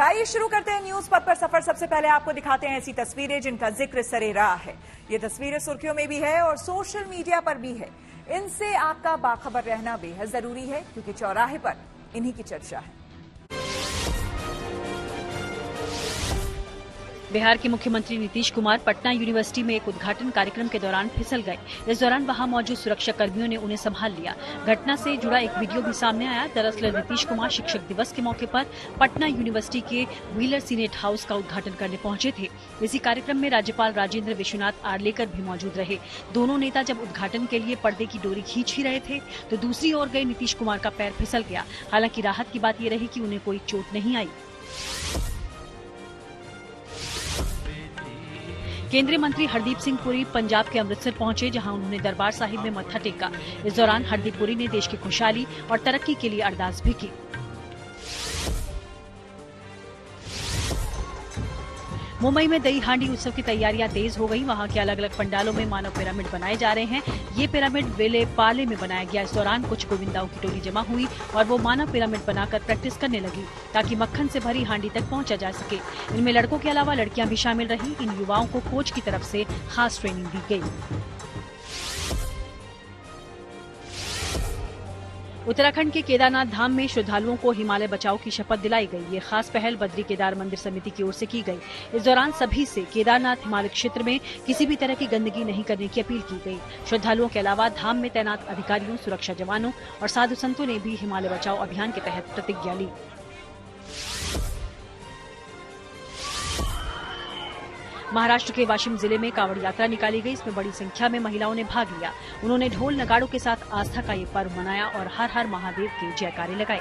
आइए शुरू करते हैं न्यूज पथ पर सफर। सबसे पहले आपको दिखाते हैं ऐसी तस्वीरें जिनका जिक्र सरेराह है। ये तस्वीरें सुर्खियों में भी है और सोशल मीडिया पर भी है। इनसे आपका बाखबर रहना बेहद जरूरी है क्योंकि चौराहे पर इन्हीं की चर्चा है। बिहार के मुख्यमंत्री नीतीश कुमार पटना यूनिवर्सिटी में एक उद्घाटन कार्यक्रम के दौरान फिसल गए। इस दौरान वहां मौजूद सुरक्षा कर्मियों ने उन्हें संभाल लिया। घटना से जुड़ा एक वीडियो भी सामने आया। दरअसल नीतीश कुमार शिक्षक दिवस के मौके पर पटना यूनिवर्सिटी के व्हीलर सीनेट हाउस का उद्घाटन करने पहुंचे थे। इसी कार्यक्रम में राज्यपाल राजेंद्र विश्वनाथ आर्लेकर भी मौजूद रहे। दोनों नेता जब उद्घाटन के लिए पर्दे की डोरी खींच ही रहे थे तो दूसरी ओर गए नीतीश कुमार का पैर फिसल गया। हालांकि राहत की बात ये रही कि उन्हें कोई चोट नहीं आई। केंद्रीय मंत्री हरदीप सिंह पुरी पंजाब के अमृतसर पहुंचे, जहां उन्होंने दरबार साहिब में मत्था टेका। इस दौरान हरदीप पुरी ने देश की खुशहाली और तरक्की के लिए अरदास भी की। मुंबई में दही हांडी उत्सव की तैयारियां तेज हो गई। वहां के अलग अलग पंडालों में मानव पिरामिड बनाए जा रहे हैं। ये पिरामिड वेले पाले में बनाया गया। इस दौरान कुछ गोविंदाओं की टोली जमा हुई और वो मानव पिरामिड बनाकर प्रैक्टिस करने लगी ताकि मक्खन से भरी हांडी तक पहुंचा जा सके। इनमें लड़कों के अलावा लड़कियां भी शामिल रही। इन युवाओं को कोच की तरफ से खास ट्रेनिंग दी गई। उत्तराखंड के केदारनाथ धाम में श्रद्धालुओं को हिमालय बचाओ की शपथ दिलाई गई। ये खास पहल बद्री केदार मंदिर समिति की ओर से की गई। इस दौरान सभी से केदारनाथ हिमालय क्षेत्र में किसी भी तरह की गंदगी नहीं करने की अपील की गई। श्रद्धालुओं के अलावा धाम में तैनात अधिकारियों, सुरक्षा जवानों और साधु संतों ने भी हिमालय बचाओ अभियान के तहत प्रतिज्ञा ली। महाराष्ट्र के वाशिम जिले में कांवड़ यात्रा निकाली गई। इसमें बड़ी संख्या में महिलाओं ने भाग लिया। उन्होंने ढोल नगाड़ों के साथ आस्था का ये पर्व मनाया और हर हर महादेव के जयकारे लगाए।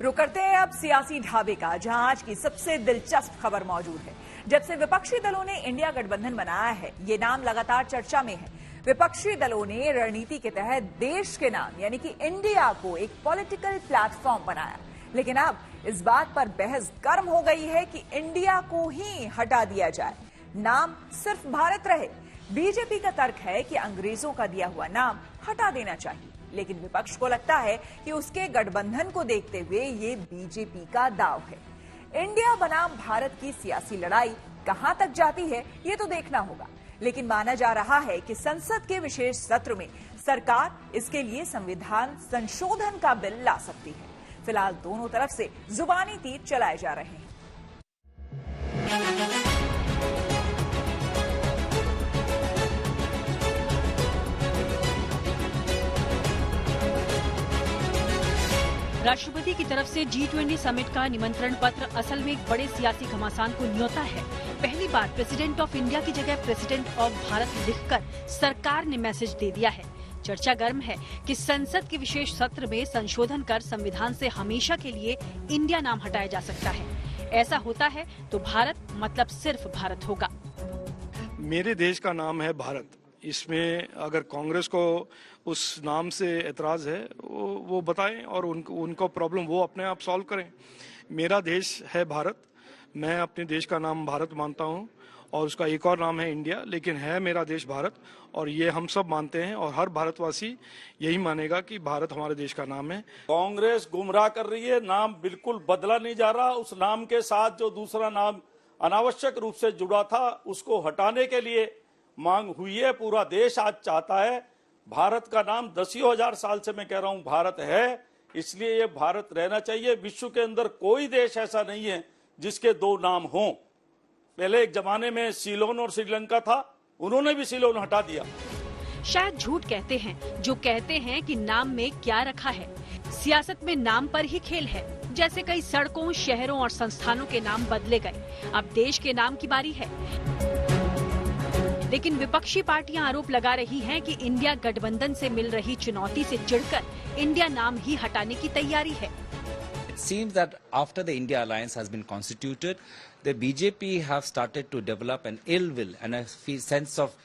रुक करते हैं अब सियासी ढाबे का, जहां आज की सबसे दिलचस्प खबर मौजूद है। जब से विपक्षी दलों ने इंडिया गठबंधन बनाया है, ये नाम लगातार चर्चा में है। विपक्षी दलों ने रणनीति के तहत देश के नाम यानी कि इंडिया को एक पॉलिटिकल प्लेटफॉर्म बनाया, लेकिन अब इस बात पर बहस गर्म हो गई है कि इंडिया को ही हटा दिया जाए, नाम सिर्फ भारत रहे। बीजेपी का तर्क है कि अंग्रेजों का दिया हुआ नाम हटा देना चाहिए, लेकिन विपक्ष को लगता है कि उसके गठबंधन को देखते हुए ये बीजेपी का दांव है। इंडिया बनाम भारत की सियासी लड़ाई कहां तक जाती है ये तो देखना होगा, लेकिन माना जा रहा है कि संसद के विशेष सत्र में सरकार इसके लिए संविधान संशोधन का बिल ला सकती है। फिलहाल दोनों तरफ से जुबानी तीर चलाए जा रहे हैं। राष्ट्रपति की तरफ से G20 समिट का निमंत्रण पत्र असल में एक बड़े सियासी घमासान को न्योता है। पहली बार प्रेसिडेंट ऑफ इंडिया की जगह प्रेसिडेंट ऑफ भारत लिखकर सरकार ने मैसेज दे दिया है। चर्चा गर्म है कि संसद के विशेष सत्र में संशोधन कर संविधान से हमेशा के लिए इंडिया नाम हटाया जा सकता है। ऐसा होता है तो भारत मतलब सिर्फ भारत होगा। मेरे देश का नाम है भारत। इसमें अगर कांग्रेस को उस नाम से एतराज है वो बताएं और उनको प्रॉब्लम वो अपने आप सॉल्व करें। मेरा देश है भारत, मैं अपने देश का नाम भारत मानता हूँ और उसका एक और नाम है इंडिया, लेकिन है मेरा देश भारत और ये हम सब मानते हैं और हर भारतवासी यही मानेगा कि भारत हमारे देश का नाम है। कांग्रेस गुमराह कर रही है, नाम बिल्कुल बदला नहीं जा रहा। उस नाम के साथ जो दूसरा नाम अनावश्यक रूप से जुड़ा था उसको हटाने के लिए मांग हुई है। पूरा देश आज चाहता है। भारत का नाम दसियों हजार साल से मैं कह रहा हूं भारत है, इसलिए ये भारत रहना चाहिए। विश्व के अंदर कोई देश ऐसा नहीं है जिसके दो नाम हों। पहले एक जमाने में सीलोन और श्रीलंका था, उन्होंने भी सीलोन हटा दिया। शायद झूठ कहते हैं जो कहते हैं कि नाम में क्या रखा है। सियासत में नाम पर ही खेल है। जैसे कई सड़कों, शहरों और संस्थानों के नाम बदले गए, अब देश के नाम की बारी है। लेकिन विपक्षी पार्टियां आरोप लगा रही हैं कि इंडिया गठबंधन से मिल रही चुनौती से चिढ़कर इंडिया नाम ही हटाने की तैयारी है। It seems that after the India alliance has been constituted, the BJP have started to develop an ill will and a sense of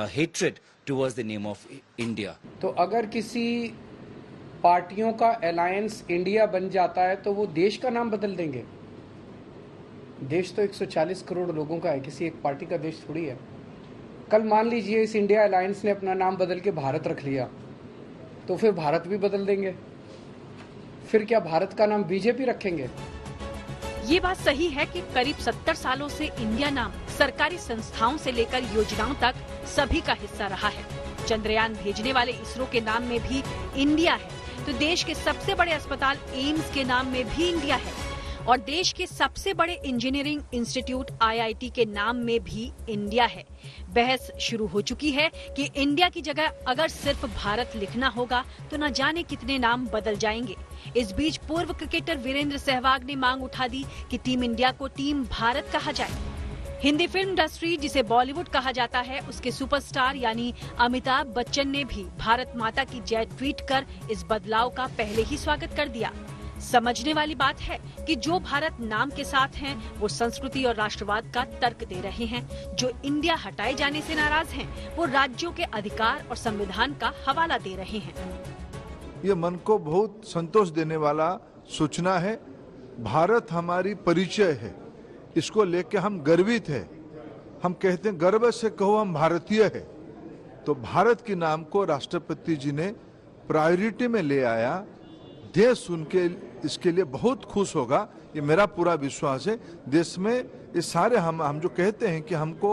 hatred towards the name of India. तो अगर किसी पार्टियों का अलायंस इंडिया बन जाता है तो वो देश का नाम बदल देंगे। देश तो 140 करोड़ लोगों का है, किसी एक पार्टी का देश थोड़ी है। कल मान लीजिए इस इंडिया अलायंस ने अपना नाम बदल के भारत रख लिया, तो फिर भारत भी बदल देंगे। फिर क्या भारत का नाम बीजेपी रखेंगे? ये बात सही है कि करीब 70 सालों से इंडिया नाम सरकारी संस्थाओं से लेकर योजनाओं तक सभी का हिस्सा रहा है। चंद्रयान भेजने वाले इसरो के नाम में भी इंडिया है, तो देश के सबसे बड़े अस्पताल एम्स के नाम में भी इंडिया है और देश के सबसे बड़े इंजीनियरिंग इंस्टीट्यूट IIT के नाम में भी इंडिया है। बहस शुरू हो चुकी है कि इंडिया की जगह अगर सिर्फ भारत लिखना होगा तो न जाने कितने नाम बदल जाएंगे। इस बीच पूर्व क्रिकेटर वीरेंद्र सहवाग ने मांग उठा दी कि टीम इंडिया को टीम भारत कहा जाए। हिंदी फिल्म इंडस्ट्री, जिसे बॉलीवुड कहा जाता है, उसके सुपरस्टार यानी अमिताभ बच्चन ने भी भारत माता की जय ट्वीट कर इस बदलाव का पहले ही स्वागत कर दिया। समझने वाली बात है कि जो भारत नाम के साथ हैं, वो संस्कृति और राष्ट्रवाद का तर्क दे रहे हैं। जो इंडिया हटाए जाने से नाराज हैं, वो राज्यों के अधिकार और संविधान का हवाला दे रहे हैं। ये मन को बहुत संतोष देने वाला सूचना है। भारत हमारी परिचय है, इसको लेके हम गर्वित है। हम कहते हैं गर्व से कहो हम भारतीय है। तो भारत के नाम को राष्ट्रपति जी ने प्रायोरिटी में ले आया। देश सुन के इसके लिए बहुत खुश होगा, ये मेरा पूरा विश्वास है। देश में ये सारे हम जो कहते हैं कि हमको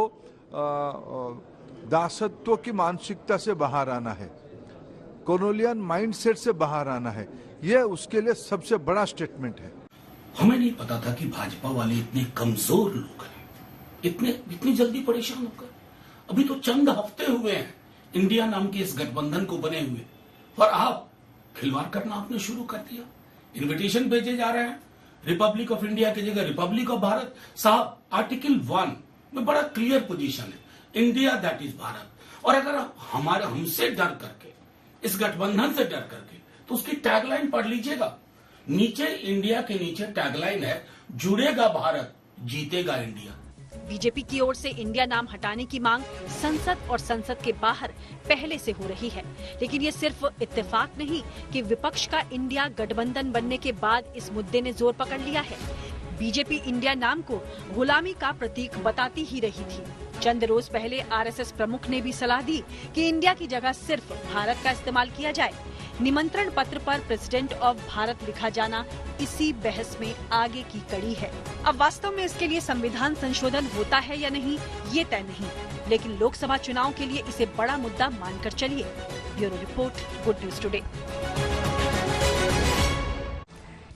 दासत्व की मानसिकता से बाहर आना है, कॉलोनियल माइंडसेट से बाहर आना है, ये उसके लिए सबसे बड़ा स्टेटमेंट है। हमें नहीं पता था कि भाजपा वाले इतने कमजोर लोग हैं, इतनी जल्दी परेशान होकर। अभी तो चंद हफ्ते हुए हैं इंडिया नाम के इस गठबंधन को बने हुए, और आप खिलवाड़ करना आपने शुरू कर दिया। इनविटेशन भेजे जा रहे हैं, रिपब्लिक ऑफ इंडिया की जगह रिपब्लिक ऑफ भारत। साहब, आर्टिकल 1 में बड़ा क्लियर पोजीशन है, इंडिया दैट इज भारत। और अगर आप हमसे डर करके, इस गठबंधन से डर करके, तो उसकी टैगलाइन पढ़ लीजिएगा। नीचे इंडिया के नीचे टैगलाइन है, जुड़ेगा भारत, जीतेगा इंडिया। बीजेपी की ओर से इंडिया नाम हटाने की मांग संसद और संसद के बाहर पहले से हो रही है, लेकिन ये सिर्फ इत्तेफाक नहीं कि विपक्ष का इंडिया गठबंधन बनने के बाद इस मुद्दे ने जोर पकड़ लिया है। बीजेपी इंडिया नाम को गुलामी का प्रतीक बताती ही रही थी। चंद रोज पहले RSS प्रमुख ने भी सलाह दी कि इंडिया की जगह सिर्फ भारत का इस्तेमाल किया जाए। निमंत्रण पत्र पर प्रेसिडेंट ऑफ भारत लिखा जाना इसी बहस में आगे की कड़ी है। अब वास्तव में इसके लिए संविधान संशोधन होता है या नहीं, ये तय नहीं, लेकिन लोकसभा चुनाव के लिए इसे बड़ा मुद्दा मानकर चलिए। Bureau report, good news today.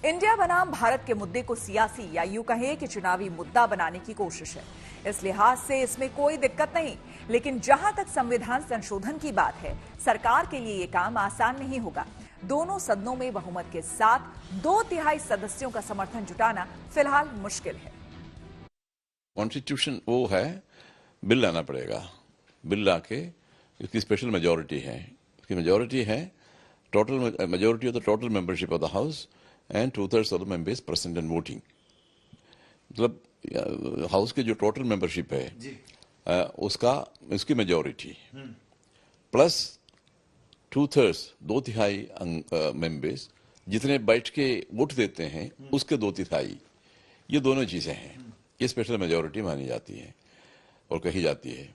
India बनाम भारत के मुद्दे को सियासी या यूं कहें कि चुनावी मुद्दा बनाने की कोशिश है। इस लिहाज से इसमें कोई दिक्कत नहीं, लेकिन जहां तक संविधान संशोधन की बात है, सरकार के लिए ये काम आसान नहीं होगा। दोनों सदनों में बहुमत के साथ 2/3 सदस्यों का समर्थन जुटाना फिलहाल मुश्किल है। कॉन्स्टिट्यूशन वो है, बिल लाना पड़ेगा। बिल लाके इसकी स्पेशल मेजोरिटी है, इसकी मेजोरिटी है total majority of the total membership of the house and 2/3 of the members present and voting. मतलब हाउस के जो टोटल मेंबरशिप है उसकी मेजोरिटी प्लस 2/3 2/3 मेंबर्स जितने बैठ के वोट देते हैं उसके 2/3, ये दोनों चीजें हैं। ये स्पेशल मेजोरिटी मानी जाती है और कही जाती है।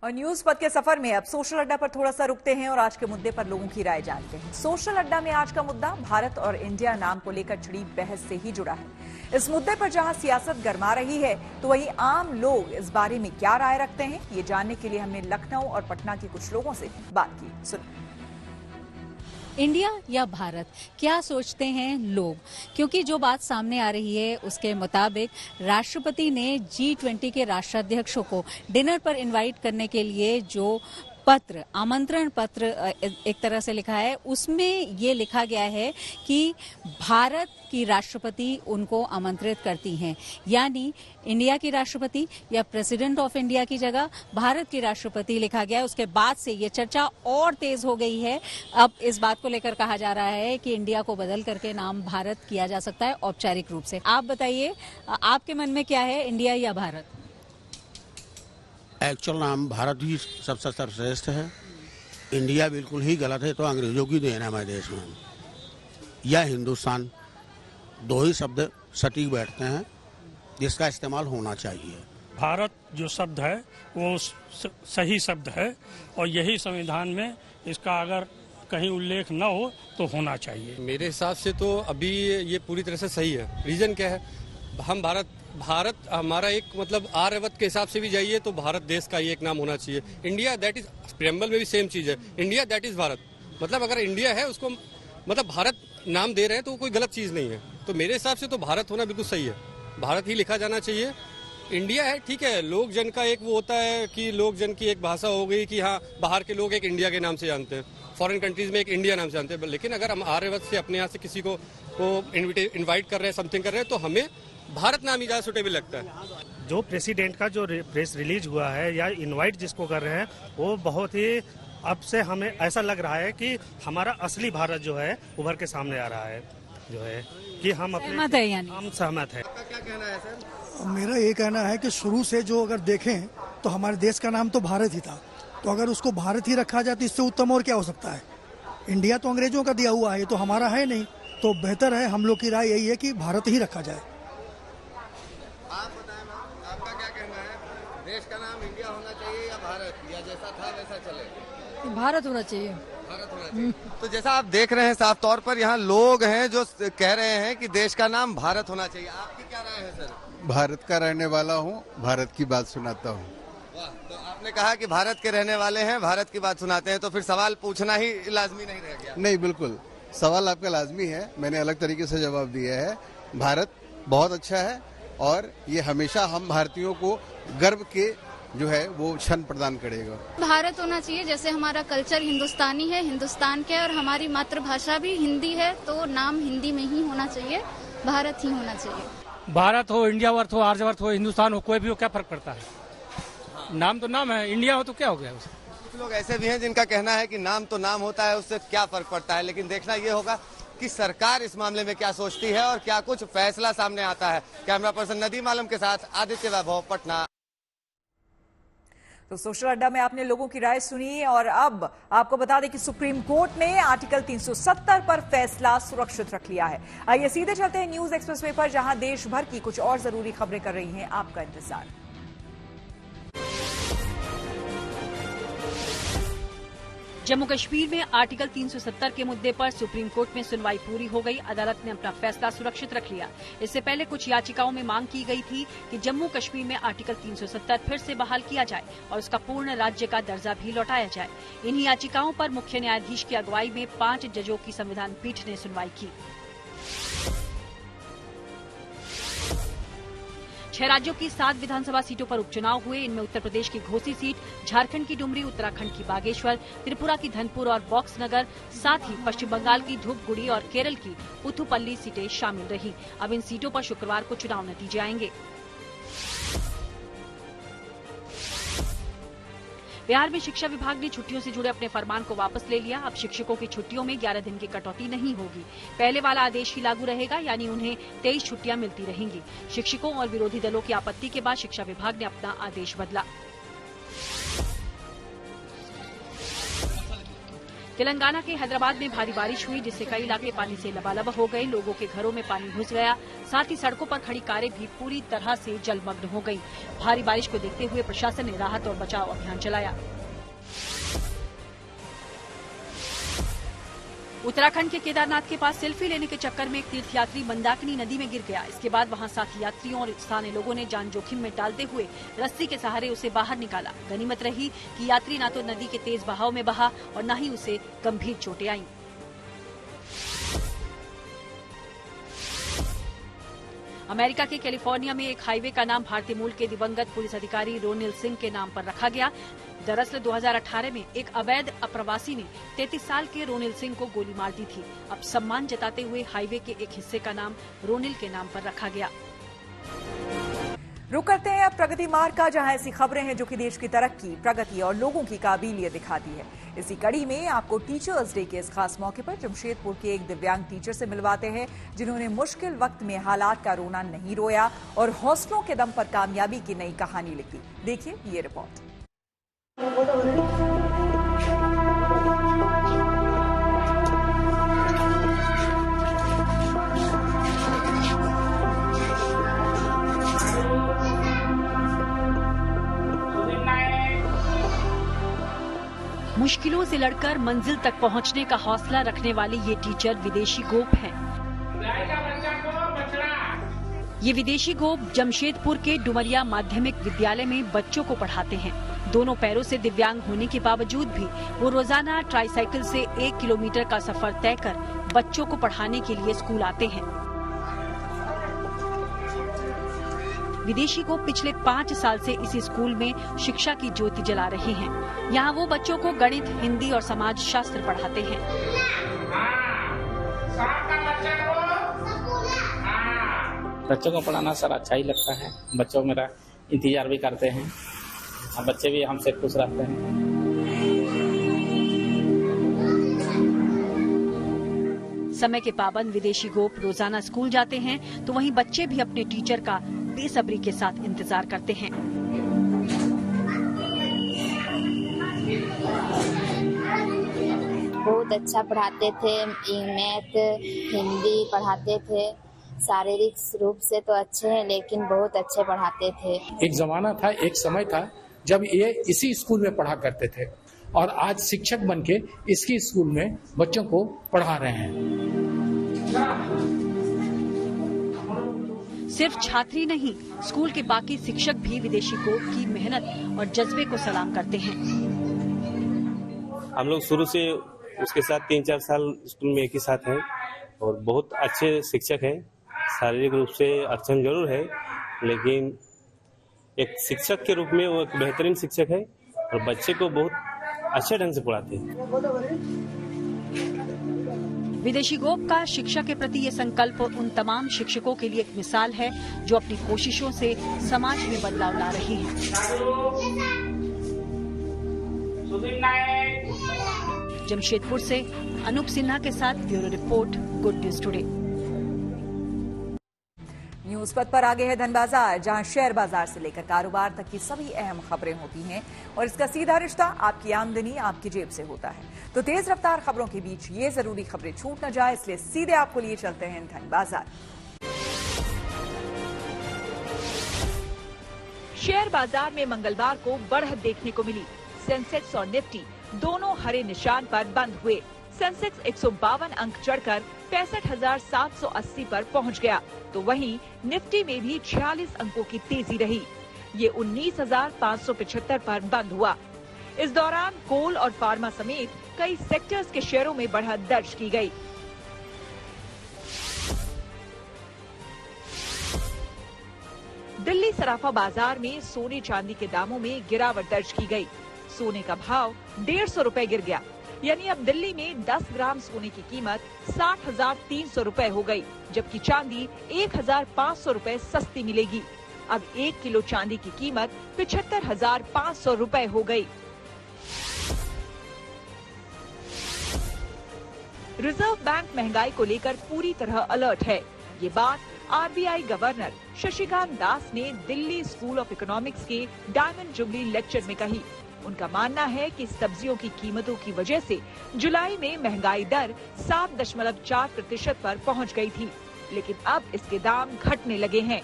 और न्यूज पथ के सफर में अब सोशल अड्डा पर थोड़ा सा रुकते हैं और आज के मुद्दे पर लोगों की राय जानते हैं। सोशल अड्डा में आज का मुद्दा भारत और इंडिया नाम को लेकर छिड़ी बहस से ही जुड़ा है। इस मुद्दे पर जहां सियासत गरमा रही है, तो वहीं आम लोग इस बारे में क्या राय रखते हैं, ये जानने के लिए हमने लखनऊ और पटना के कुछ लोगों से बात की। सुनिए। इंडिया या भारत, क्या सोचते हैं लोग? क्योंकि जो बात सामने आ रही है उसके मुताबिक राष्ट्रपति ने G20 के राष्ट्राध्यक्षों को डिनर पर इनवाइट करने के लिए जो पत्र, आमंत्रण पत्र एक तरह से लिखा है, उसमें ये लिखा गया है कि भारत की राष्ट्रपति उनको आमंत्रित करती हैं। यानी इंडिया की राष्ट्रपति या प्रेसिडेंट ऑफ इंडिया की जगह भारत की राष्ट्रपति लिखा गया है। उसके बाद से ये चर्चा और तेज हो गई है। अब इस बात को लेकर कहा जा रहा है कि इंडिया को बदल करके नाम भारत किया जा सकता है औपचारिक रूप से। आप बताइए, आपके मन में क्या है, इंडिया या भारत? एक्चुअल नाम भारत ही सबसे सर्वश्रेष्ठ है। इंडिया बिल्कुल ही गलत है, तो अंग्रेजों की देन है हमारे देश में, या हिंदुस्तान, दो ही शब्द सटीक बैठते हैं जिसका इस्तेमाल होना चाहिए। भारत जो शब्द है वो सही शब्द है और यही संविधान में इसका अगर कहीं उल्लेख न हो तो होना चाहिए। मेरे हिसाब से तो अभी ये पूरी तरह से सही है। रीजन क्या है, हम भारत हमारा एक मतलब आर्यवत के हिसाब से भी जाइए तो भारत देश का ही एक नाम होना चाहिए। इंडिया दैट इज, प्रेम्बल में भी सेम चीज है, इंडिया दैट इज भारत। मतलब अगर इंडिया है उसको मतलब भारत नाम दे रहे हैं तो कोई गलत चीज नहीं है। तो मेरे हिसाब से तो भारत होना बिल्कुल सही है, भारत ही लिखा जाना चाहिए। इंडिया है ठीक है, लोक जन का एक वो होता है कि लोक जन की एक भाषा हो गई कि हाँ बाहर के लोग एक इंडिया के नाम से जानते हैं, फॉरेन कंट्रीज में एक इंडिया नाम से जानते हैं। लेकिन अगर हम आर्यवत से अपने यहाँ से किसी को इनवाइट कर रहे हैं, समथिंग कर रहे हैं, तो हमें भारत नाम ही ज्यादा सुटेबल लगता है। जो प्रेसिडेंट का जो प्रेस रिलीज हुआ है या इनवाइट जिसको कर रहे हैं, वो बहुत ही अब से हमें ऐसा लग रहा है कि हमारा असली भारत जो है उभर के सामने आ रहा है, जो है कि हम अपने हम सहमत है। क्या कहना है सर? मेरा ये कहना है कि शुरू से जो अगर देखें तो हमारे देश का नाम तो भारत ही था, तो अगर उसको भारत ही रखा जाए तो इससे उत्तम और क्या हो सकता है। इंडिया तो अंग्रेजों का दिया हुआ है, ये तो हमारा है नहीं, तो बेहतर है, हम लोग की राय यही है कि भारत ही रखा जाए। आप बताएं मैम, आपका क्या कहना है? देश का नाम इंडिया होना चाहिए या भारत, या जैसा था वैसा चले? भारत होना चाहिए। भारत होना चाहिए। तो जैसा आप देख रहे हैं साफ तौर पर यहाँ लोग हैं जो कह रहे हैं कि देश का नाम भारत होना चाहिए। आपकी क्या राय है सर? भारत का रहने वाला हूँ, भारत की बात सुनाता हूँ। वाह, तो आपने कहा कि भारत के रहने वाले हैं, भारत की बात सुनाते हैं, तो फिर सवाल पूछना ही लाजमी नहीं रह गया? नहीं, बिल्कुल सवाल आपका लाजमी है, मैंने अलग तरीके से जवाब दिया है। भारत बहुत अच्छा है और ये हमेशा हम भारतीयों को गर्व के जो है वो क्षण प्रदान करेगा। भारत होना चाहिए, जैसे हमारा कल्चर हिंदुस्तानी है, हिंदुस्तान के, और हमारी मातृभाषा भी हिंदी है, तो नाम हिंदी में ही होना चाहिए, भारत ही होना चाहिए। भारत हो, इंडिया वर्थ हो, आर्यवर्त हो, हिंदुस्तान हो, कोई भी हो, क्या फर्क पड़ता है? नाम तो नाम है, इंडिया हो तो क्या हो गया उसे? कुछ लोग ऐसे भी हैं जिनका कहना है कि नाम तो नाम होता है, उससे क्या फर्क पड़ता है। लेकिन देखना ये होगा कि सरकार इस मामले में क्या सोचती है और क्या कुछ फैसला सामने आता है। कैमरा पर्सन नदीम आलम के साथ आदित्य वैभव, पटना। तो सोशल अड्डा में आपने लोगों की राय सुनी और अब आपको बता दें कि सुप्रीम कोर्ट ने आर्टिकल 370 पर फैसला सुरक्षित रख लिया है। आइए सीधे चलते हैं न्यूज एक्सप्रेसवे पर, जहां देश भर की कुछ और जरूरी खबरें कर रही हैं आपका इंतजार। जम्मू कश्मीर में आर्टिकल 370 के मुद्दे पर सुप्रीम कोर्ट में सुनवाई पूरी हो गई। अदालत ने अपना फैसला सुरक्षित रख लिया। इससे पहले कुछ याचिकाओं में मांग की गई थी कि जम्मू कश्मीर में आर्टिकल 370 फिर से बहाल किया जाए और उसका पूर्ण राज्य का दर्जा भी लौटाया जाए। इन्हीं याचिकाओं पर मुख्य न्यायाधीश की अगुवाई में 5 जजों की संविधान पीठ ने सुनवाई की। 6 राज्यों की 7 विधानसभा सीटों पर उपचुनाव हुए। इनमें उत्तर प्रदेश की घोसी सीट, झारखंड की डुमरी, उत्तराखंड की बागेश्वर, त्रिपुरा की धनपुर और बॉक्सनगर, साथ ही पश्चिम बंगाल की धूपगुड़ी और केरल की पुथुपल्ली सीटें शामिल रही। अब इन सीटों पर शुक्रवार को चुनाव नतीजे आएंगे। बिहार में शिक्षा विभाग ने छुट्टियों से जुड़े अपने फरमान को वापस ले लिया। अब शिक्षकों की छुट्टियों में 11 दिन की कटौती नहीं होगी। पहले वाला आदेश ही लागू रहेगा, यानी उन्हें 23 छुट्टियां मिलती रहेंगी। शिक्षकों और विरोधी दलों की आपत्ति के बाद शिक्षा विभाग ने अपना आदेश बदला। तेलंगाना के हैदराबाद में भारी बारिश हुई, जिससे कई इलाके पानी से लबालब हो गए। लोगों के घरों में पानी घुस गया, साथ ही सड़कों पर खड़ी कारें भी पूरी तरह से जलमग्न हो गई। भारी बारिश को देखते हुए प्रशासन ने राहत और बचाव अभियान चलाया। उत्तराखंड के केदारनाथ के पास सेल्फी लेने के चक्कर में एक तीर्थयात्री मंदाकिनी नदी में गिर गया। इसके बाद वहां साथी यात्रियों और स्थानीय लोगों ने जान जोखिम में डालते हुए रस्सी के सहारे उसे बाहर निकाला। गनीमत रही कि यात्री न तो नदी के तेज बहाव में बहा और न ही उसे गंभीर चोटें आईं। अमेरिका के कैलिफोर्निया में एक हाईवे का नाम भारतीय मूल के दिवंगत पुलिस अधिकारी रोनिल सिंह के नाम पर रखा गया। दरअसल 2018 में एक अवैध अप्रवासी ने 33 साल के रोनिल सिंह को गोली मार दी थी। अब सम्मान जताते हुए हाईवे के एक हिस्से का नाम रोनिल के नाम पर रखा गया। रुक करते हैं अब प्रगति मार्ग का, जहां ऐसी खबरें हैं जो कि देश की तरक्की, प्रगति और लोगों की काबिलियत दिखाती है। इसी कड़ी में आपको टीचर्स डे के इस खास मौके पर जमशेदपुर के एक दिव्यांग टीचर से मिलवाते हैं, जिन्होंने मुश्किल वक्त में हालात का रोना नहीं रोया और हौसलों के दम पर कामयाबी की नई कहानी लिखी। देखिए ये रिपोर्ट। मुश्किल मुश्किलों से लड़कर मंजिल तक पहुंचने का हौसला रखने वाले ये टीचर विदेशी गोप हैं। ये विदेशी गोप जमशेदपुर के डुमरिया माध्यमिक विद्यालय में बच्चों को पढ़ाते हैं। दोनों पैरों से दिव्यांग होने के बावजूद भी वो रोजाना ट्राईसाइकिल से 1 किलोमीटर का सफर तय कर बच्चों को पढ़ाने के लिए स्कूल आते हैं। विदेशी गोप पिछले 5 साल से इसी स्कूल में शिक्षा की ज्योति जला रहे हैं। यहाँ वो बच्चों को गणित, हिंदी और समाज शास्त्र पढ़ाते हैं। बच्चों को पढ़ाना सर अच्छा ही लगता है। बच्चों मेरा इंतजार भी करते हैं, बच्चे भी हमसे खुश रहते हैं। समय के पाबंद विदेशी गोप रोजाना स्कूल जाते हैं तो वहीं बच्चे भी अपने टीचर का बेसब्री के साथ इंतजार करते हैं। बहुत अच्छा पढ़ाते थे, मैथ, हिंदी पढ़ाते थे। शारीरिक रूप से तो अच्छे हैं लेकिन बहुत अच्छे पढ़ाते थे। एक जमाना था, एक समय था जब ये इसी स्कूल में पढ़ा करते थे और आज शिक्षक बनके इसी स्कूल में बच्चों को पढ़ा रहे हैं। सिर्फ छात्री नहीं, स्कूल के बाकी शिक्षक भी विदेशी गोप की मेहनत और जज्बे को सलाम करते हैं। हम लोग शुरू से उसके साथ 3-4 साल स्कूल में एक ही साथ हैं और बहुत अच्छे शिक्षक हैं। शारीरिक रूप से अड़चन जरूर है लेकिन एक शिक्षक के रूप में वो एक बेहतरीन शिक्षक है और बच्चे को बहुत अच्छे ढंग से पढ़ाते हैं। विदेशी गोप का शिक्षा के प्रति ये संकल्प उन तमाम शिक्षकों के लिए एक मिसाल है जो अपनी कोशिशों से समाज में बदलाव ला रहे हैं। जमशेदपुर से अनूप सिन्हा के साथ bureau report, good news today. News पथ पर आगे है धन बाजार, जहां शेयर बाजार से लेकर कारोबार तक की सभी अहम खबरें होती हैं और इसका सीधा रिश्ता आपकी आमदनी, आपकी जेब से होता है। तो तेज रफ्तार खबरों के बीच ये जरूरी खबरें छूट न जाए, इसलिए सीधे आपको लिए चलते हैं धन बाजार। शेयर बाजार में मंगलवार को बढ़त देखने को मिली। सेंसेक्स और निफ्टी दोनों हरे निशान पर बंद हुए। सेंसेक्स 152 अंक चढ़कर 65,780 पर पहुंच गया, तो वहीं निफ्टी में भी 46 अंकों की तेजी रही। ये 19,575 पर बंद हुआ। इस दौरान कोल और फार्मा समेत कई सेक्टर्स के शेयरों में बढ़त दर्ज की गई। दिल्ली सराफा बाजार में सोने चांदी के दामों में गिरावट दर्ज की गई। सोने का भाव 150 रुपए गिर गया, यानी अब दिल्ली में 10 ग्राम सोने की कीमत 60,300 रुपए हो गई, जबकि चांदी 1,500 रुपए सस्ती मिलेगी। अब 1 किलो चांदी की कीमत 75,500 रुपए हो गई। रिजर्व बैंक महंगाई को लेकर पूरी तरह अलर्ट है। ये बात आरबीआई गवर्नर शशिकांत दास ने दिल्ली स्कूल ऑफ इकोनॉमिक्स के डायमंड जुबली लेक्चर में कही। उनका मानना है कि सब्जियों की कीमतों की वजह से जुलाई में महंगाई दर 7.4% पर पहुंच गई थी, लेकिन अब इसके दाम घटने लगे हैं।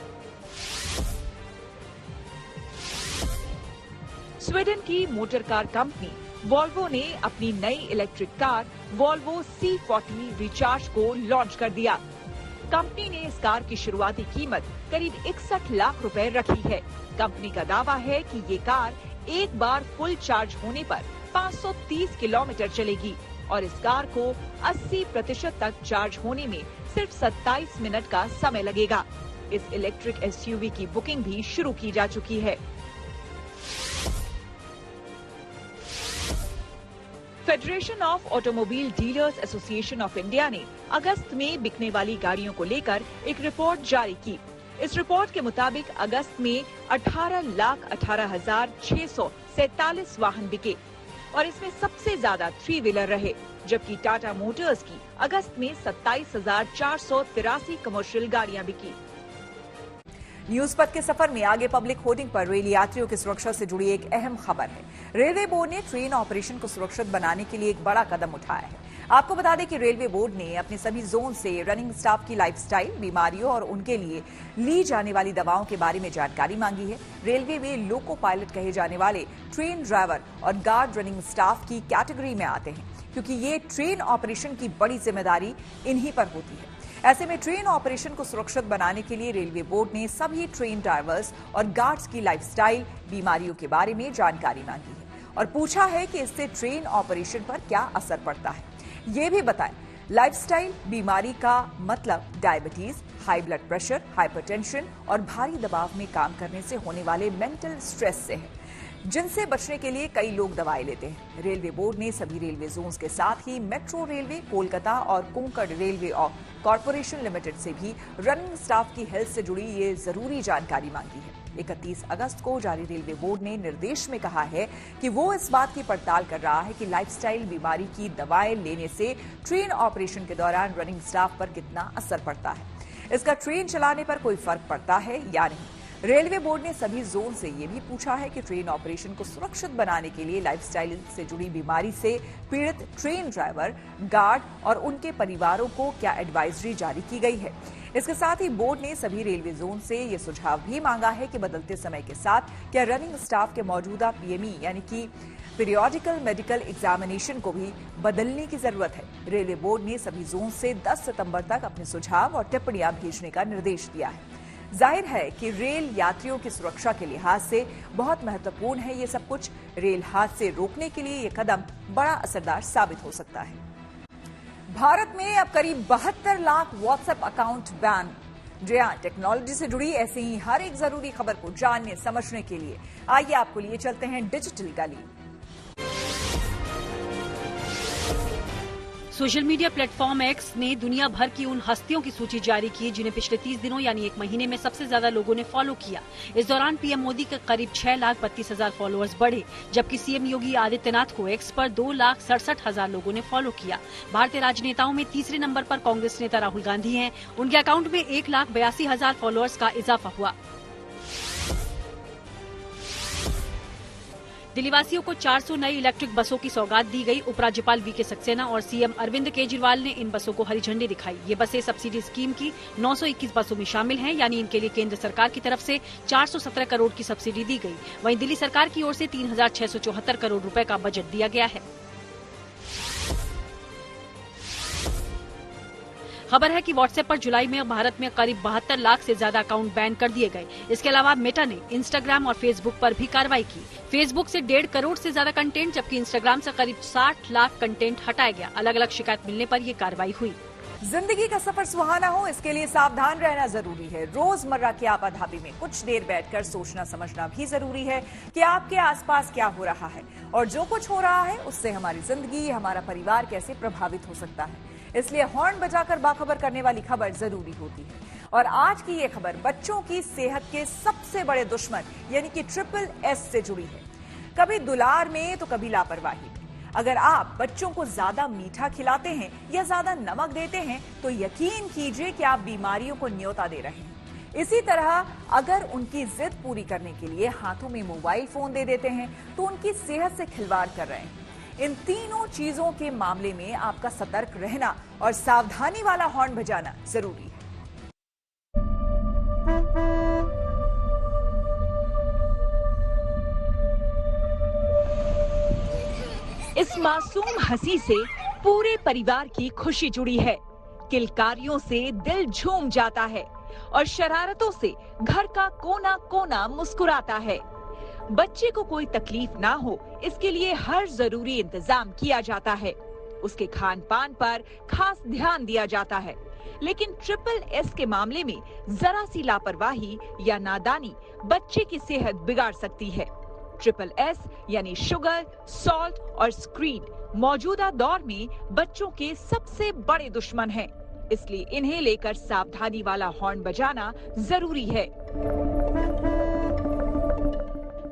स्वीडन की मोटर कार कंपनी वॉल्वो ने अपनी नई electric car Volvo C40 recharge को लॉन्च कर दिया। कंपनी ने इस कार की शुरुआती कीमत करीब 61 लाख रुपए रखी है। कंपनी का दावा है कि ये कार एक बार फुल चार्ज होने पर 530 किलोमीटर चलेगी और इस कार को 80% तक चार्ज होने में सिर्फ 27 मिनट का समय लगेगा। इस इलेक्ट्रिक SUV की बुकिंग भी शुरू की जा चुकी है। Federation of automobile dealers association of India ने अगस्त में बिकने वाली गाड़ियों को लेकर एक रिपोर्ट जारी की। इस रिपोर्ट के मुताबिक अगस्त में 18,18,647 वाहन बिके और इसमें सबसे ज्यादा 3 व्हीलर रहे, जबकि टाटा मोटर्स की अगस्त में 27,483 कमर्शियल गाड़ियां बिकी। न्यूज पथ के सफर में आगे पब्लिक होर्डिंग पर रेल यात्रियों की सुरक्षा से जुड़ी एक अहम खबर है। रेलवे बोर्ड ने ट्रेन ऑपरेशन को सुरक्षित बनाने के लिए एक बड़ा कदम उठाया है। आपको बता दें कि रेलवे बोर्ड ने अपने सभी जोन से रनिंग स्टाफ की लाइफस्टाइल, बीमारियों और उनके लिए ली जाने वाली दवाओं के बारे में जानकारी मांगी है। रेलवे में लोको पायलट कहे जाने वाले ट्रेन ड्राइवर और गार्ड रनिंग स्टाफ की कैटेगरी में आते हैं, क्योंकि ये ट्रेन ऑपरेशन की बड़ी जिम्मेदारी इन्हीं पर होती है। ऐसे में ट्रेन ऑपरेशन को सुरक्षित बनाने के लिए रेलवे बोर्ड ने सभी ट्रेन ड्राइवर्स और गार्ड्स की लाइफस्टाइल, बीमारियों के बारे में जानकारी मांगी है और पूछा है कि इससे ट्रेन ऑपरेशन पर क्या असर पड़ता है। ये भी बताएं, लाइफस्टाइल बीमारी का मतलब diabetes, high blood pressure, hypertension और भारी दबाव में काम करने से होने वाले मेंटल स्ट्रेस से है, जिनसे बचने के लिए कई लोग दवाएं लेते हैं। रेलवे बोर्ड ने सभी रेलवे जोन्स के साथ ही मेट्रो रेलवे, कोलकाता और कोंकण रेलवे कॉर्पोरेशन लिमिटेड से भी रनिंग स्टाफ की हेल्थ से जुड़ी ये जरूरी जानकारी मांगी है। 31 अगस्त को जारी रेलवे बोर्ड ने निर्देश में कहा है कि वो इस बात की पड़ताल कर रहा है कि लाइफस्टाइल बीमारी की दवाएं लेने से ट्रेन ऑपरेशन के दौरान रनिंग स्टाफ पर कितना असर पड़ता है, इसका ट्रेन चलाने पर कोई फर्क पड़ता है या नहीं। रेलवे बोर्ड ने सभी जोन से यह भी पूछा है कि ट्रेन ऑपरेशन को सुरक्षित बनाने के लिए लाइफस्टाइल से जुड़ी बीमारी से पीड़ित ट्रेन ड्राइवर, गार्ड और उनके परिवारों को क्या एडवाइजरी जारी की गई है। इसके साथ ही बोर्ड ने सभी रेलवे जोन से यह सुझाव भी मांगा है कि बदलते समय के साथ क्या रनिंग स्टाफ के मौजूदा पीएमई यानी कि पीरियोडिकल मेडिकल एग्जामिनेशन को भी बदलने की जरूरत है। रेलवे बोर्ड ने सभी जोन से 10 सितंबर तक अपने सुझाव और टिप्पणियां भेजने का निर्देश दिया है। जाहिर है कि रेल यात्रियों की सुरक्षा के लिहाज से बहुत महत्वपूर्ण है ये सब कुछ। रेल हादसे रोकने के लिए ये कदम बड़ा असरदार साबित हो सकता है। भारत में अब करीब 72 लाख व्हाट्सएप अकाउंट बैन। जी हां, टेक्नोलॉजी से जुड़ी ऐसी ही हर एक जरूरी खबर को जानने समझने के लिए आइए आपको लिए चलते हैं डिजिटल गली। सोशल मीडिया प्लेटफॉर्म एक्स ने दुनिया भर की उन हस्तियों की सूची जारी की जिन्हें पिछले 30 दिनों यानी एक महीने में सबसे ज्यादा लोगों ने फॉलो किया। इस दौरान पीएम मोदी के करीब 6,32,000 फॉलोअर्स बढ़े, जबकि सीएम योगी आदित्यनाथ को एक्स पर 2,67,000 लोगों ने फॉलो किया। भारतीय राजनेताओं में तीसरे नंबर पर कांग्रेस नेता राहुल गांधी हैं। उनके अकाउंट में 1,82,000 फॉलोअर्स का इजाफा हुआ। दिल्लीवासियों को 400 नई इलेक्ट्रिक बसों की सौगात दी गई। उपराज्यपाल वीके सक्सेना और सीएम अरविंद केजरीवाल ने इन बसों को हरी झंडी दिखाई। ये बसें सब्सिडी स्कीम की 921 बसों में शामिल हैं, यानी इनके लिए केंद्र सरकार की तरफ से 417 करोड़ की सब्सिडी दी गई। वहीं दिल्ली सरकार की ओर से 3,674 करोड़ रुपए का बजट दिया गया है। खबर है कि व्हाट्सएप पर जुलाई में भारत में करीब 72 लाख से ज्यादा अकाउंट बैन कर दिए गए। इसके अलावा मेटा ने इंस्टाग्राम और फेसबुक पर भी कार्रवाई की। फेसबुक से 1.5 करोड़ से ज्यादा कंटेंट, जबकि इंस्टाग्राम से करीब 60 लाख कंटेंट हटाया गया। अलग अलग शिकायत मिलने पर यह कार्रवाई हुई। जिंदगी का सफर सुहाना हो, इसके लिए सावधान रहना जरूरी है। रोजमर्रा की आपाधापी में कुछ देर बैठकर सोचना समझना भी जरूरी है कि आपके आसपास क्या हो रहा है और जो कुछ हो रहा है उससे हमारी जिंदगी, हमारा परिवार कैसे प्रभावित हो सकता है। इसलिए हॉर्न बजाकर बाखबर करने वाली खबर जरूरी होती है। और आज की ये खबर बच्चों की सेहत के सबसे बड़े दुश्मन यानी कि SSS से जुड़ी है। कभी दुलार में तो कभी लापरवाही में। अगर आप बच्चों को ज्यादा मीठा खिलाते हैं या ज्यादा नमक देते हैं तो यकीन कीजिए कि आप बीमारियों को न्योता दे रहे हैं। इसी तरह अगर उनकी जिद पूरी करने के लिए हाथों में मोबाइल फोन दे देते हैं तो उनकी सेहत से खिलवाड़ कर रहे हैं। इन तीनों चीजों के मामले में आपका सतर्क रहना और सावधानी वाला हॉर्न बजाना जरूरी है। इस मासूम हंसी से पूरे परिवार की खुशी जुड़ी है। किलकारियों से दिल झूम जाता है और शरारतों से घर का कोना कोना मुस्कुराता है। बच्चे को कोई तकलीफ ना हो, इसके लिए हर जरूरी इंतजाम किया जाता है। उसके खान पान पर खास ध्यान दिया जाता है। लेकिन SSS के मामले में जरा सी लापरवाही या नादानी बच्चे की सेहत बिगाड़ सकती है। SSS यानी शुगर, सॉल्ट और स्क्रीन मौजूदा दौर में बच्चों के सबसे बड़े दुश्मन हैं। इसलिए इन्हें लेकर सावधानी वाला हॉर्न बजाना जरूरी है।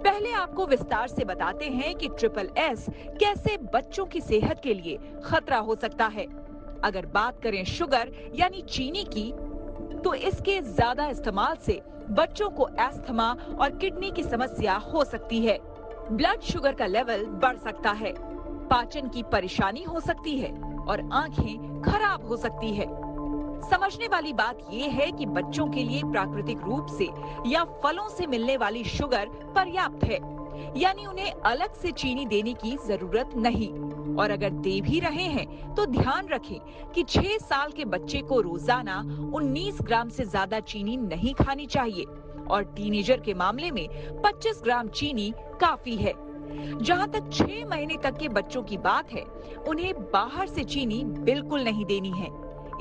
पहले आपको विस्तार से बताते हैं कि SSS कैसे बच्चों की सेहत के लिए खतरा हो सकता है। अगर बात करें शुगर यानी चीनी की, तो इसके ज्यादा इस्तेमाल से बच्चों को अस्थमा और किडनी की समस्या हो सकती है। ब्लड शुगर का लेवल बढ़ सकता है, पाचन की परेशानी हो सकती है, और आंखें खराब हो सकती है। समझने वाली बात ये है कि बच्चों के लिए प्राकृतिक रूप से या फलों से मिलने वाली शुगर पर्याप्त है, यानी उन्हें अलग से चीनी देने की जरूरत नहीं। और अगर दे भी रहे हैं तो ध्यान रखें कि 6 साल के बच्चे को रोजाना 19 ग्राम से ज्यादा चीनी नहीं खानी चाहिए और टीनेजर के मामले में 25 ग्राम चीनी काफी है। जहां तक 6 महीने तक के बच्चों की बात है, उन्हें बाहर से चीनी बिल्कुल नहीं देनी है।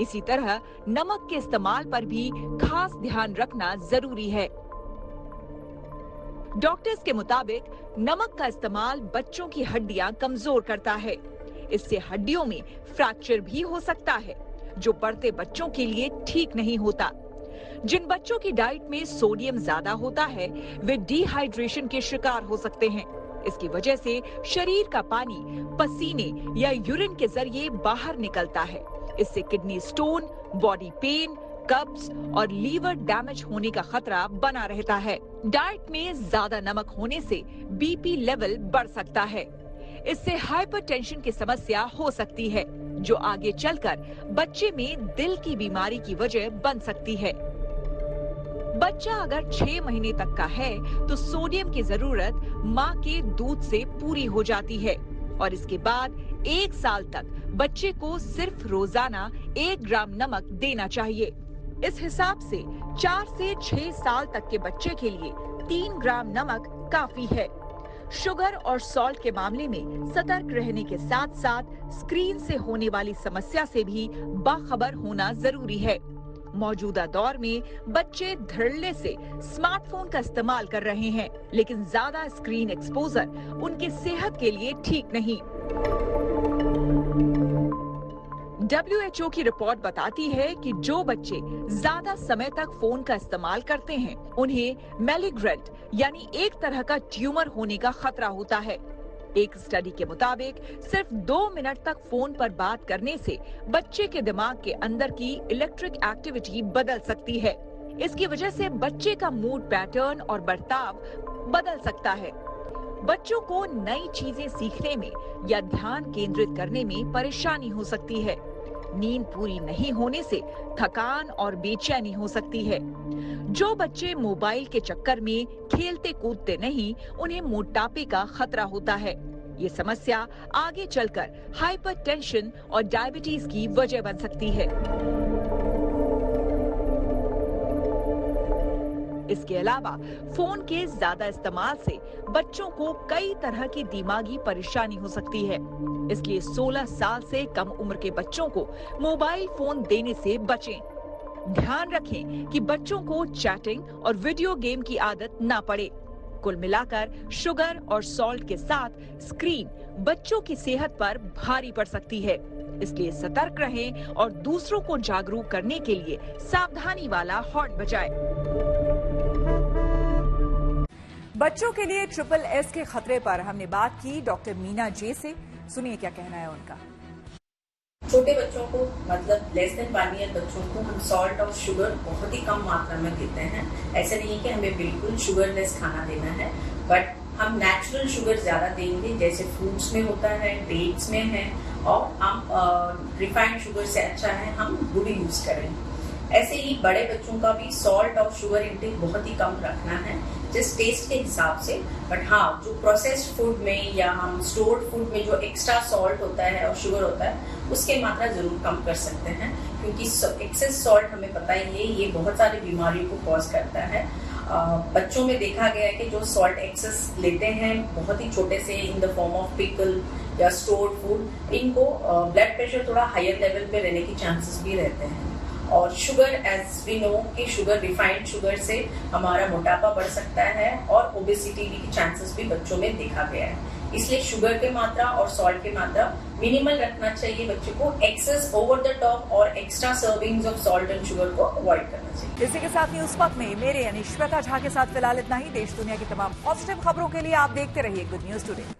इसी तरह नमक के इस्तेमाल पर भी खास ध्यान रखना जरूरी है। डॉक्टर्स के मुताबिक नमक का इस्तेमाल बच्चों की हड्डियां कमजोर करता है। इससे हड्डियों में फ्रैक्चर भी हो सकता है, जो बढ़ते बच्चों के लिए ठीक नहीं होता। जिन बच्चों की डाइट में सोडियम ज्यादा होता है, वे डिहाइड्रेशन के शिकार हो सकते हैं। इसकी वजह से शरीर का पानी पसीने या यूरिन के जरिए बाहर निकलता है। इससे किडनी स्टोन, बॉडी पेन, कब्ज और लीवर डैमेज होने का खतरा बना रहता है। डाइट में ज्यादा नमक होने से बीपी लेवल बढ़ सकता है। इससे हाइपरटेंशन की समस्या हो सकती है, जो आगे चलकर बच्चे में दिल की बीमारी की वजह बन सकती है। बच्चा अगर 6 महीने तक का है तो सोडियम की जरूरत माँ के दूध से पूरी हो जाती है और इसके बाद 1 साल तक बच्चे को सिर्फ रोजाना 1 ग्राम नमक देना चाहिए। इस हिसाब से 4 से 6 साल तक के बच्चे के लिए 3 ग्राम नमक काफी है। शुगर और सॉल्ट के मामले में सतर्क रहने के साथ साथ स्क्रीन से होने वाली समस्या से भी बाखबर होना जरूरी है। मौजूदा दौर में बच्चे धड़ल्ले से स्मार्टफोन का इस्तेमाल कर रहे हैं, लेकिन ज्यादा स्क्रीन एक्सपोजर उनकी सेहत के लिए ठीक नहीं। WHO की रिपोर्ट बताती है कि जो बच्चे ज्यादा समय तक फोन का इस्तेमाल करते हैं, उन्हें मैलिग्रेंट यानी एक तरह का ट्यूमर होने का खतरा होता है। एक स्टडी के मुताबिक सिर्फ 2 मिनट तक फोन पर बात करने से बच्चे के दिमाग के अंदर की इलेक्ट्रिक एक्टिविटी बदल सकती है। इसकी वजह से बच्चे का मूड पैटर्न और बर्ताव बदल सकता है। बच्चों को नई चीजें सीखने में या ध्यान केंद्रित करने में परेशानी हो सकती है। नींद पूरी नहीं होने से थकान और बेचैनी हो सकती है। जो बच्चे मोबाइल के चक्कर में खेलते कूदते नहीं, उन्हें मोटापे का खतरा होता है। ये समस्या आगे चलकर हाइपरटेंशन और डायबिटीज की वजह बन सकती है। इसके अलावा फोन के ज्यादा इस्तेमाल से बच्चों को कई तरह की दिमागी परेशानी हो सकती है। इसलिए 16 साल से कम उम्र के बच्चों को मोबाइल फोन देने से बचें। ध्यान रखें कि बच्चों को चैटिंग और वीडियो गेम की आदत ना पड़े। कुल मिलाकर शुगर और सॉल्ट के साथ स्क्रीन बच्चों की सेहत पर भारी पड़ सकती है। इसलिए सतर्क रहें और दूसरों को जागरूक करने के लिए सावधानी वाला हॉर्न बजाएं। बच्चों के लिए SSS के खतरे पर हमने बात की डॉक्टर मीना जे से। सुनिए क्या कहना है उनका। छोटे बच्चों को मतलब लेस देन 1 ईयर बच्चों को हम सॉल्ट और शुगर बहुत ही कम मात्रा में देते हैं। ऐसे नहीं कि हमें बिल्कुल शुगरलेस खाना देना है, बट हम नेचुरल शुगर ज्यादा देंगे, जैसे फ्रूट्स में होता है, डेट्स में है, और हम रिफाइंड शुगर से अच्छा है हम गुड़ यूज करें। ऐसे ही बड़े बच्चों का भी सॉल्ट और शुगर इंटेक बहुत ही कम रखना है, जिस टेस्ट के हिसाब से। बट हाँ, जो प्रोसेस्ड फूड में या हम स्टोर्ड फूड में जो एक्स्ट्रा सॉल्ट होता है और शुगर होता है, उसके मात्रा जरूर कम कर सकते हैं, क्योंकि एक्सेस सॉल्ट हमें पता ही है ये बहुत सारी बीमारियों को कॉज करता है। बच्चों में देखा गया है कि जो सॉल्ट एक्सेस लेते हैं बहुत ही छोटे से in the form of pickle या स्टोर्ड फूड, इनको ब्लड प्रेशर थोड़ा हायर लेवल पे रहने की चांसेस भी रहते हैं। और शुगर, एज वी नो कि शुगर, रिफाइंड शुगर से हमारा मोटापा बढ़ सकता है और ओबेसिटी की चांसेस भी बच्चों में देखा गया है। इसलिए शुगर की मात्रा और सॉल्ट की मात्रा मिनिमल रखना चाहिए बच्चे को। एक्सेस, ओवर द टॉप और extra servings of salt and sugar को अवॉइड करना चाहिए। इसी के साथ न्यूज वक्त में मेरे यानी श्वेता झा के साथ फिलहाल इतना ही। देश दुनिया की तमाम पॉजिटिव खबरों के लिए आप देखते रहिए गुड न्यूज टुडे।